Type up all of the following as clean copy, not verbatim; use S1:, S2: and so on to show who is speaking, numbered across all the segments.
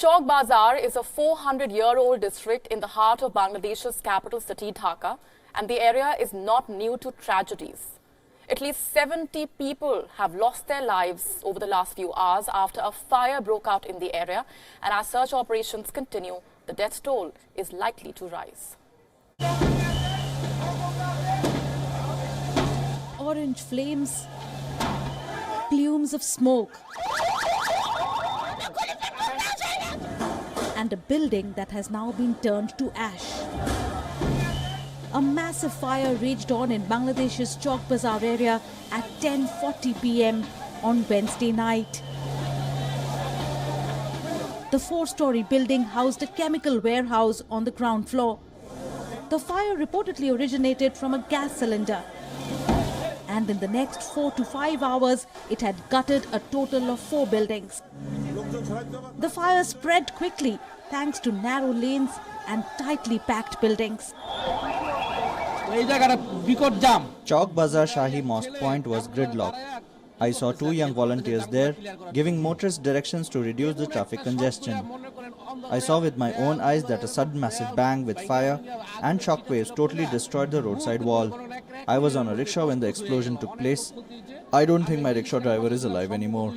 S1: Chowk Bazar is a 400-year-old district in the heart of Bangladesh's capital city, Dhaka, and the area is not new to tragedies. At least 70 people have lost their lives over the last few hours after a fire broke out in the area, and as search operations continue, the death toll is likely to rise.
S2: Orange flames, plumes of smoke, and a building that has now been turned to ash. A massive fire raged on in Bangladesh's Chowk Bazar area at 10:40 p.m. on Wednesday night. The four-story building housed a chemical warehouse on the ground floor. The fire reportedly originated from a gas cylinder. And in the next 4 to 5 hours, it had gutted a total of 4 buildings. The fire spread quickly thanks to narrow lanes and tightly packed buildings.
S3: Chowk Bazar Shahi Mosque Point was gridlocked. I saw 2 young volunteers there giving motorists directions to reduce the traffic congestion. I saw with my own eyes that a sudden massive bang with fire and shockwaves totally destroyed the roadside wall. I was on a rickshaw when the explosion took place. I don't think my rickshaw driver is alive anymore.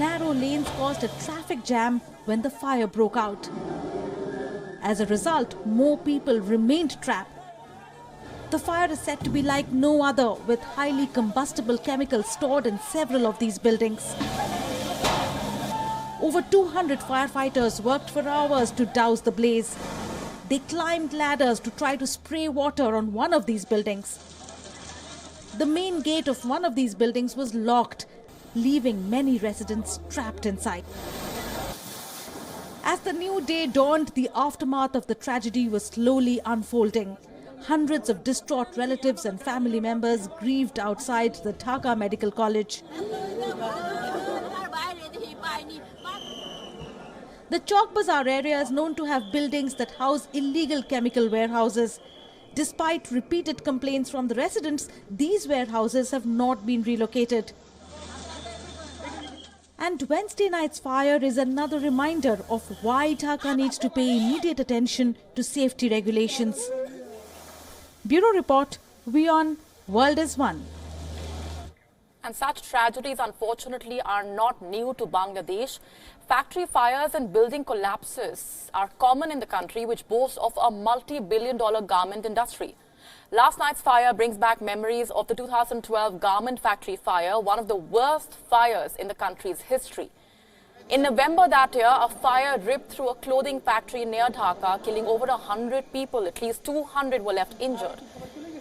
S2: Narrow lanes caused a traffic jam when the fire broke out. As a result, more people remained trapped. The fire is said to be like no other, with highly combustible chemicals stored in several of these buildings. Over 200 firefighters worked for hours to douse the blaze. They climbed ladders to try to spray water on one of these buildings. The main gate of one of these buildings was locked, leaving many residents trapped inside. As the new day dawned, the aftermath of the tragedy was slowly unfolding. Hundreds of distraught relatives and family members grieved outside the Dhaka Medical College. The Chowk Bazar area is known to have buildings that house illegal chemical warehouses. Despite repeated complaints from the residents, these warehouses have not been relocated. And Wednesday night's fire is another reminder of why Dhaka needs to pay immediate attention to safety regulations. Bureau Report, Wion, World is One.
S1: And such tragedies, unfortunately, are not new to Bangladesh. Factory fires and building collapses are common in the country, which boasts of a multi-billion-dollar garment industry. Last night's fire brings back memories of the 2012 garment factory fire, one of the worst fires in the country's history. In November that year, a fire ripped through a clothing factory near Dhaka, killing over 100 people. At least 200 were left injured.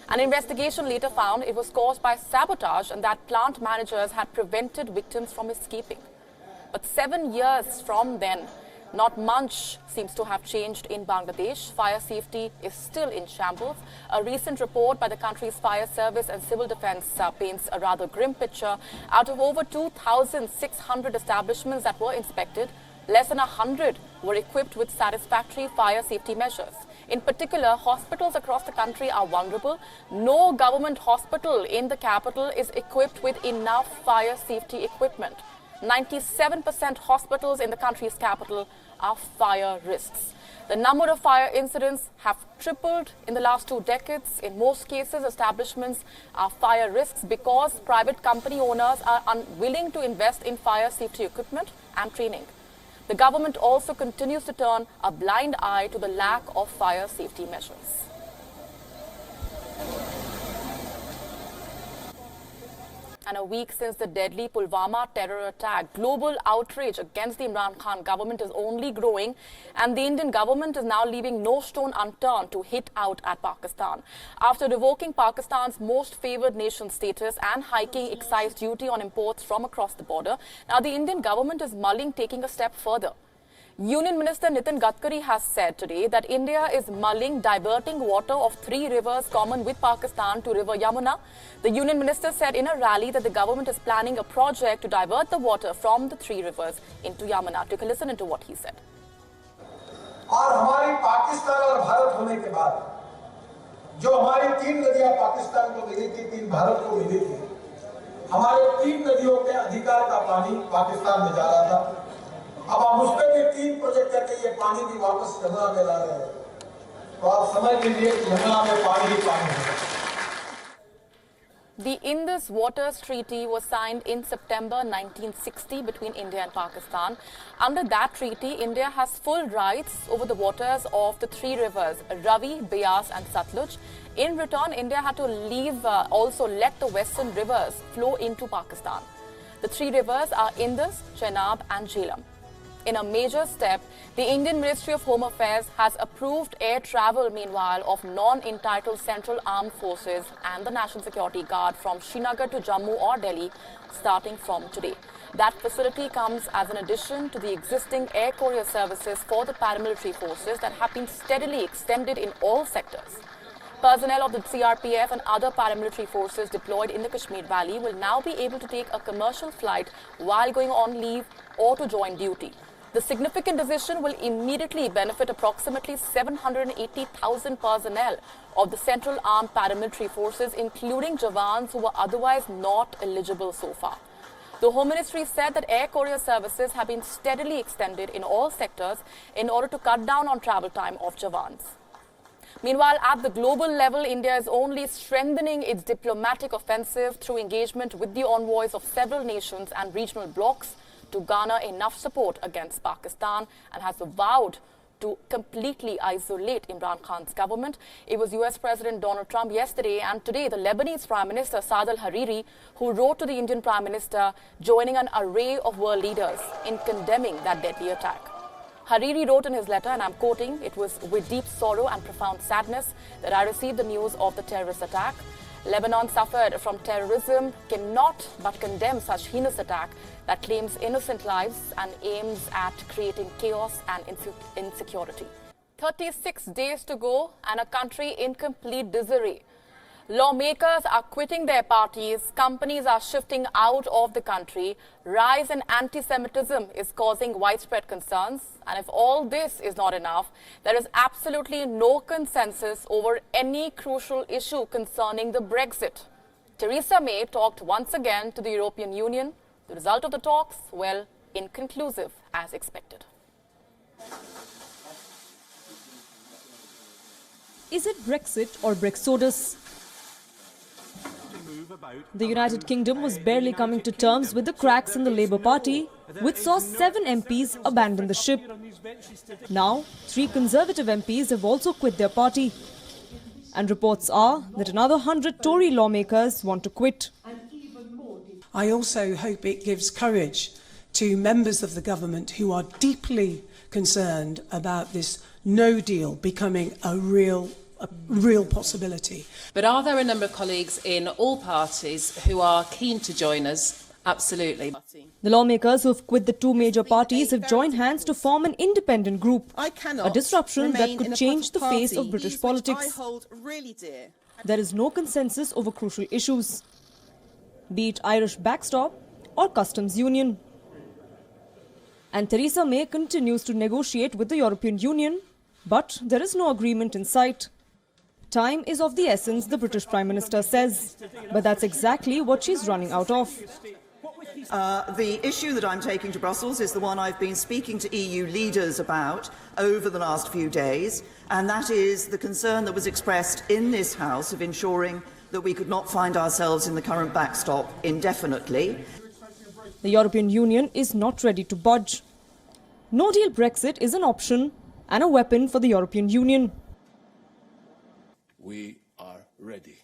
S1: An investigation later found it was caused by sabotage and that plant managers had prevented victims from escaping. But 7 years from then, not much seems to have changed in Bangladesh. Fire safety is still in shambles. A recent report by the country's fire service and civil defense paints a rather grim picture. Out of over 2,600 establishments that were inspected, less than 100 were equipped with satisfactory fire safety measures. In particular, hospitals across the country are vulnerable. No government hospital in the capital is equipped with enough fire safety equipment. 97% hospitals in the country's capital are fire risks. The number of fire incidents have tripled in the last 2 decades. In most cases, establishments are fire risks because private company owners are unwilling to invest in fire safety equipment and training. The government also continues to turn a blind eye to the lack of fire safety measures. And a week since the deadly Pulwama terror attack, global outrage against the Imran Khan government is only growing, and the Indian government is now leaving no stone unturned to hit out at Pakistan. After revoking Pakistan's most favoured nation status and hiking excise duty on imports from across the border, now the Indian government is mulling taking a step further. Union Minister Nitin Gadkari has said today that India is mulling diverting water of 3 rivers common with Pakistan to River Yamuna. The Union Minister said in a rally that the government is planning a project to divert the water from the 3 rivers into Yamuna. Take a listen into what he said.
S4: और हमारी पाकिस्तान और भारत होने के बाद जो हमारी 3 नदियां पाकिस्तान को मिली थी, 3 भारत को मिली थी, हमारे 3 नदियों के अधिकार का पानी पाकिस्तान में जा रहा था। करके ये पानी भी वापस यमुना में ला रहे हैं, तो आप समझ लीजिए कि यमुना में पानी ही पानी है।
S1: The Indus Waters Treaty was signed in September 1960 between India and Pakistan. Under that treaty, India has full rights over the waters of the three rivers, Ravi, Beas and Satluj. In return, India had to also let the western rivers flow into Pakistan. The three rivers are Indus, Chenab and Jhelum. In a major step, the Indian Ministry of Home Affairs has approved air travel, meanwhile, of non-entitled Central Armed Forces and the National Security Guard from Srinagar to Jammu or Delhi, starting from today. That facility comes as an addition to the existing air courier services for the paramilitary forces that have been steadily extended in all sectors. Personnel of the CRPF and other paramilitary forces deployed in the Kashmir Valley will now be able to take a commercial flight while going on leave or to join duty. The significant decision will immediately benefit approximately 780,000 personnel of the Central Armed Paramilitary Forces, including Jawans who were otherwise not eligible so far. The Home Ministry said that air courier services have been steadily extended in all sectors in order to cut down on travel time of Jawans. Meanwhile, at the global level, India is only strengthening its diplomatic offensive through engagement with the envoys of several nations and regional blocs to garner enough support against Pakistan, and has vowed to completely isolate Imran Khan's government. It was US President Donald Trump yesterday and today the Lebanese Prime Minister Saad al-Hariri who wrote to the Indian Prime Minister, joining an array of world leaders in condemning that deadly attack. Hariri wrote in his letter, and I'm quoting, "It was with deep sorrow and profound sadness that I received the news of the terrorist attack. Lebanon suffered from terrorism, cannot but condemn such heinous attack that claims innocent lives and aims at creating chaos and insecurity." 36 days to go and a country in complete disarray. Lawmakers are quitting their parties, companies are shifting out of the country, rise in anti-Semitism is causing widespread concerns, and if all this is not enough, there is absolutely no consensus over any crucial issue concerning the Brexit. Theresa May talked once again to the European Union. The result of the talks, well, inconclusive as expected.
S5: Is it Brexit or Brexodus? The United Kingdom was barely coming to terms with the cracks in the Labour Party, which saw 7 MPs abandon the ship. Now, 3 Conservative MPs have also quit their party. And reports are that another 100 Tory lawmakers want to quit.
S6: I also hope it gives courage to members of the government who are deeply concerned about this no deal becoming a real possibility.
S7: But are there a number of colleagues in all parties who are keen to join us? Absolutely.
S5: The lawmakers who have quit the 2 major parties have joined hands to form an independent group, a disruption that could change the face of British politics. There is no consensus over crucial issues, be it Irish backstop or customs union. And Theresa May continues to negotiate with the European Union, but there is no agreement in sight. Time is of the essence, the British Prime Minister says, but that's exactly what she's running out of.
S8: The issue that I'm taking to Brussels is the one I've been speaking to EU leaders about over the last few days, and that is the concern that was expressed in this House of ensuring that we could not find ourselves in the current backstop indefinitely.
S5: The European Union is not ready to budge. No-deal Brexit is an option and a weapon for the European Union.
S9: We are ready.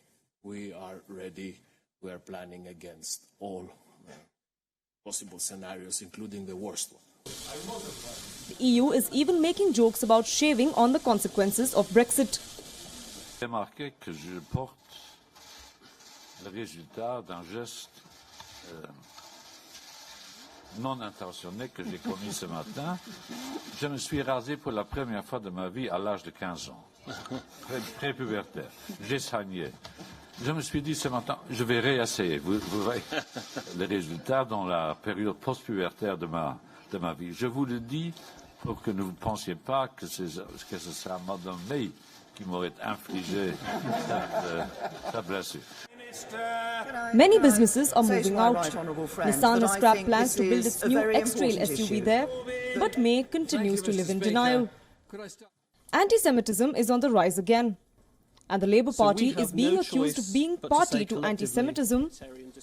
S9: We are ready. We are planning against all possible scenarios, including the worst one.
S5: The EU is even making jokes about shaving on the consequences of Brexit.
S10: Remarquez que je porte le résultat d'un geste non intentionnel que j'ai commis ce matin. Je me suis rasé pour la première fois de ma vie à l'âge de 15 ans. Pré-pubertaire. J'ai saigné. Je me suis dit ce matin, je vais réessayer. Vous voyez les résultats dans la période post-pubertaire de ma vie. Je vous le dis pour que ne vous pensiez pas que ce sera Madame May qui m'aurait infligé cette blessure.
S5: Many businesses are moving out. Nissan has scrapped plans to build its new X-Trail SUV there. but May continues to live in denial. Anti-Semitism is on the rise again, and the Labour Party is being accused of being party to anti-Semitism,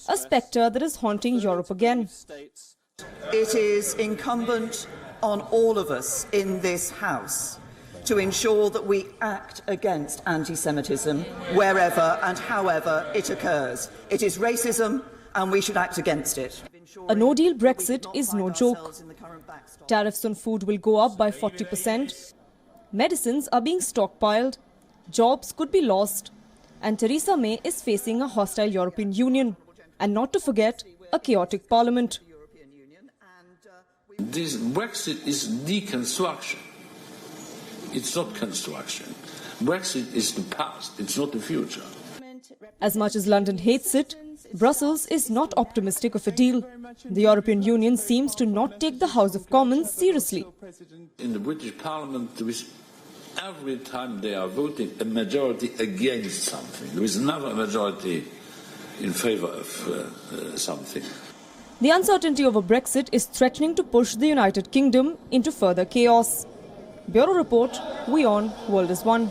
S5: a spectre that is haunting Europe again.
S8: It is incumbent on all of us in this House to ensure that we act against anti-Semitism wherever and however it occurs. It is racism and we should act against it.
S5: A no-deal Brexit is no joke. Tariffs on food will go up by 40%. Medicines are being stockpiled. Jobs could be lost. And Theresa May is facing a hostile European Union. And not to forget, a chaotic parliament.
S10: This Brexit is deconstruction. It's not construction. Brexit is the past, it's not the future.
S5: As much as London hates it, Brussels is not optimistic of a deal. The European Union seems to not take the House of Commons seriously.
S10: In the British Parliament, there is, every time they are voting, a majority against something. There is never a majority in favour of something.
S5: The uncertainty over Brexit is threatening to push the United Kingdom into further chaos. Bureau Report, Wion, World is One.